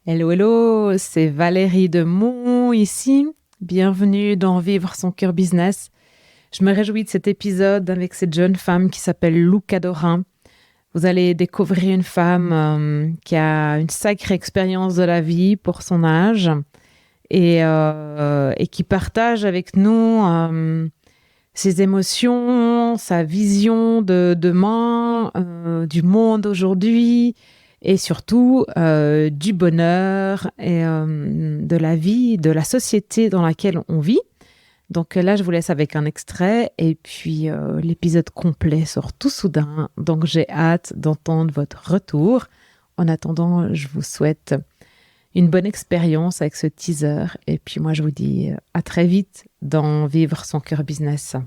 Hello, hello, c'est Valérie de Mont ici. Bienvenue dans Vivre son cœur business. Je me réjouis de cet épisode avec cette jeune femme qui s'appelle Luca Dorin. Vous allez découvrir une femme qui a une sacrée expérience de la vie pour son âge et qui partage avec nous ses émotions, sa vision de demain, du monde aujourd'hui et surtout du bonheur et de la vie, de la société dans laquelle on vit. Donc là, je vous laisse avec un extrait et puis l'épisode complet sort tout soudain. Donc j'ai hâte d'entendre votre retour. En attendant, je vous souhaite une bonne expérience avec ce teaser. Et puis moi, je vous dis à très vite dans Vivre son cœur business.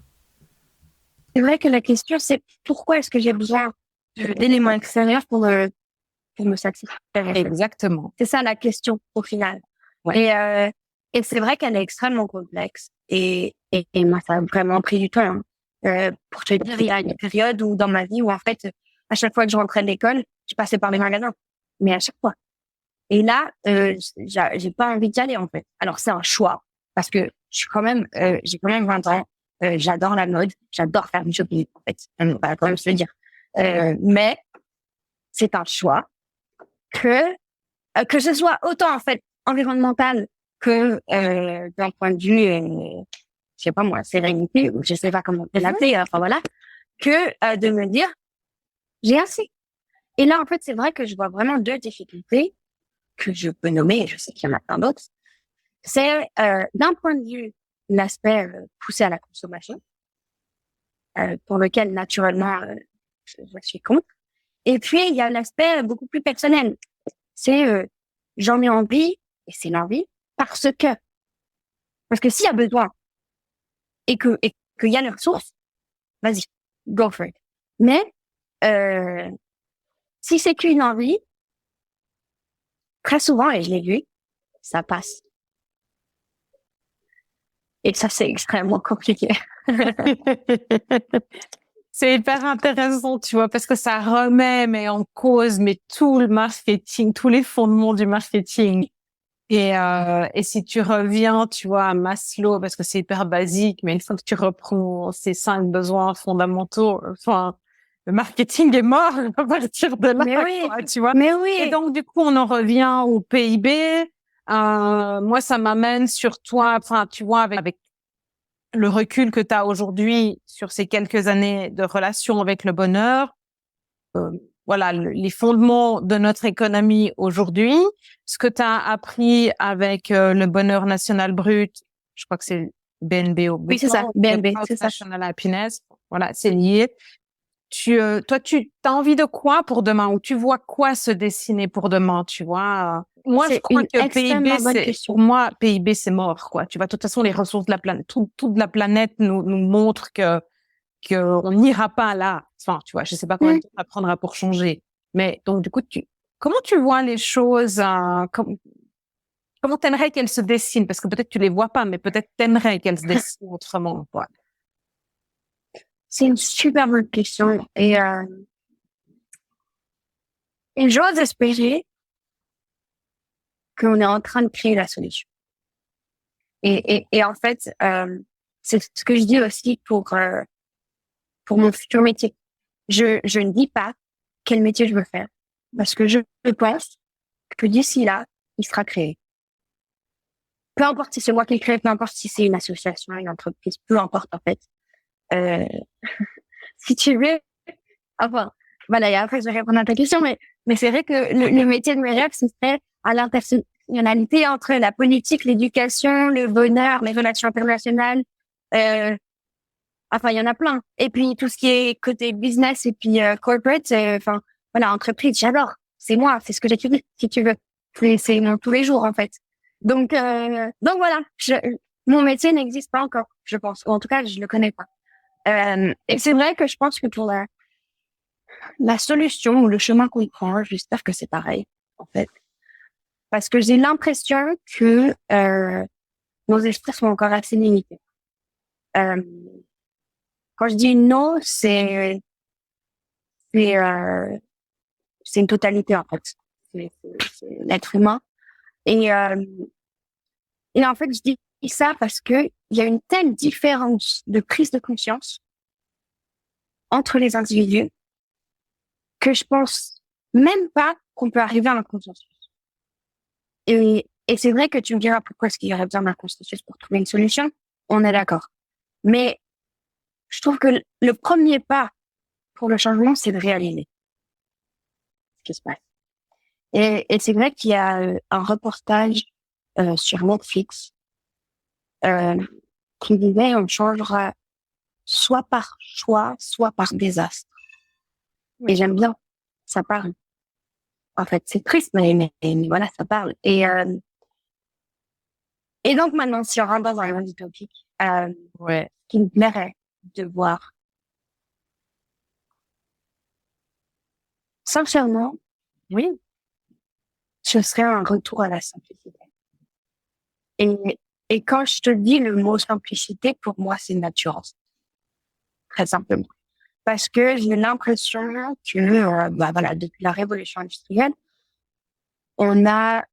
C'est vrai que la question, c'est pourquoi est-ce que j'ai besoin d'éléments extérieurs pour me satisfaire? Exactement. C'est ça la question au final. Ouais. Et c'est vrai qu'elle est extrêmement complexe. Et moi, ça a vraiment pris du temps. Hein. Pour te dire, il y a une période où dans ma vie où en fait, à chaque fois que je rentrais de l'école, je passais par les magasins. Mais à chaque fois. Et là, j'ai pas envie d'y aller en fait. Alors c'est un choix parce que j'ai quand même 20 ans. J'adore la mode, j'adore faire du shopping en fait. On va quand même se le dire. Mais c'est un choix que ce soit autant en fait environnemental que d'un point de vue, je sais pas moi, sérénité ou je sais pas comment l'appeler. Enfin voilà, que de me dire j'ai assez. Et là en fait c'est vrai que je vois vraiment deux difficultés que je peux nommer, et je sais qu'il y en a plein d'autres, c'est d'un point de vue l'aspect poussé à la consommation, pour lequel naturellement je suis contre. Et puis il y a l'aspect beaucoup plus personnel, c'est j'en ai envie et c'est l'envie parce que s'il y a besoin et qu'il y a les ressources, vas-y, go for it. Mais euh, si c'est qu'une envie, très souvent, et je l'ai vu, ça passe. Et ça, c'est extrêmement compliqué. C'est hyper intéressant, tu vois, parce que ça remet en cause tout le marketing, tous les fondements du marketing. Et si tu reviens, tu vois, à Maslow, parce que c'est hyper basique, mais une fois que tu reprends ces 5 besoins fondamentaux, enfin, le marketing est mort à partir de là, Mais oui, quoi, tu vois. mais Et oui. donc, du coup, on en revient au PIB. Moi, ça m'amène sur toi, enfin, tu vois, avec le recul que tu as aujourd'hui sur ces quelques années de relation avec le bonheur, voilà, les fondements de notre économie aujourd'hui, ce que tu as appris avec le bonheur national brut, je crois que c'est BNB au bout Oui, de c'est ça, temps, le BNB, Gross c'est ça. National Happiness, voilà, c'est lié. Toi, tu as envie de quoi pour demain ou tu vois quoi se dessiner pour demain, tu vois? Moi, je C'est crois une que PIB, extrêmement bonne pour question. moi, PIB, c'est mort, quoi. Tu vois, de toute façon, les ressources de la planète, toute la planète nous montre qu'on n'ira pas là. Enfin, tu vois, je sais pas combien Hmm. de temps ça prendra pour changer. Mais donc, du coup, comment tu vois les choses, comment t'aimerais qu'elles se dessinent? Parce que peut-être tu les vois pas, mais peut-être t'aimerais qu'elles se dessinent autrement, quoi. C'est une super bonne question. Et j'ose espérer qu'on est en train de créer la solution. Et en fait, c'est ce que je dis aussi pour mon futur métier. Je ne dis pas quel métier je veux faire parce que je pense que d'ici là, il sera créé. Peu importe si c'est moi qui le crée, peu importe si c'est une association, une entreprise, peu importe en fait. Euh, si tu veux, enfin, voilà, et après je vais répondre à ta question, mais c'est vrai que le métier de mes rêves, ce serait à l'intersectionnalité entre la politique, l'éducation, le bonheur, les relations internationales. Euh, enfin, il y en a plein. Et puis tout ce qui est côté business et puis corporate, enfin, voilà, entreprise, j'adore. C'est moi, c'est ce que j'étudie, si tu veux. C'est mon tous les jours en fait. Donc voilà, mon métier n'existe pas encore, je pense. Ou en tout cas, je le connais pas. Et c'est vrai que je pense que pour la solution ou le chemin qu'on prend, j'espère que c'est pareil, en fait. Parce que j'ai l'impression que nos esprits sont encore assez limités. Euh, Quand je dis non, c'est c'est une totalité, en fait. C'est l'être humain. Et, et en fait, je dis ça parce que il y a une telle différence de prise de conscience entre les individus que je pense même pas qu'on peut arriver à un consensus. Et c'est vrai que tu me diras pourquoi est-ce qu'il y aurait besoin d'un consensus pour trouver une solution. On est d'accord. Mais je trouve que le premier pas pour le changement, c'est de réaliser ce qui se passe. Et c'est vrai qu'il y a un reportage sur Netflix euh, qui disait on changera soit par choix, soit par désastre. Et j'aime bien, ça parle. En fait, c'est triste, mais voilà, ça parle. Et donc maintenant, si on rentre dans un monde utopique, Ouais. ce qui me plairait de voir, sincèrement, oui, ce serait un retour à la simplicité. Et, et quand je te dis le mot simplicité, pour moi, c'est naturance, très simplement. Parce que j'ai l'impression que, voilà, depuis la révolution industrielle, on a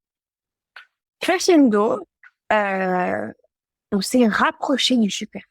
crescendo, on s'est rapproché du super.